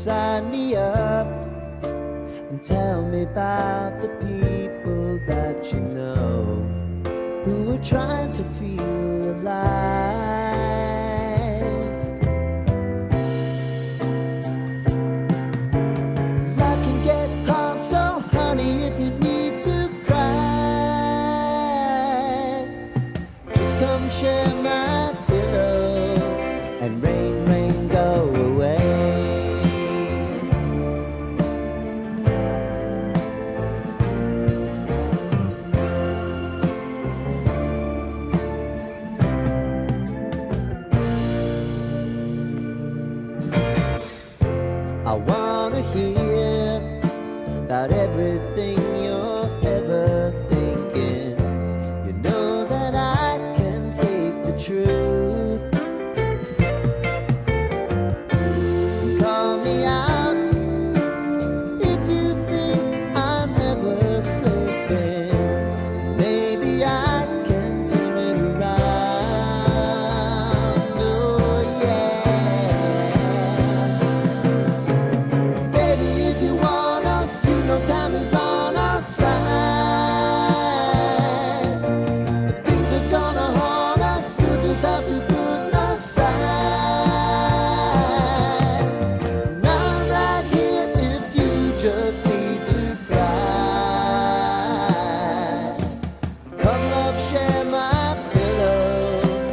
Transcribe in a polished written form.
sign me up and tell me about the people that you know who are trying to feel alive. Life can get hard, so honey, if you need to cry, just come share my pillow and rain, rain, go away. I wanna hear about everything you're ever thinking. You know that I can take the truth. Call me out.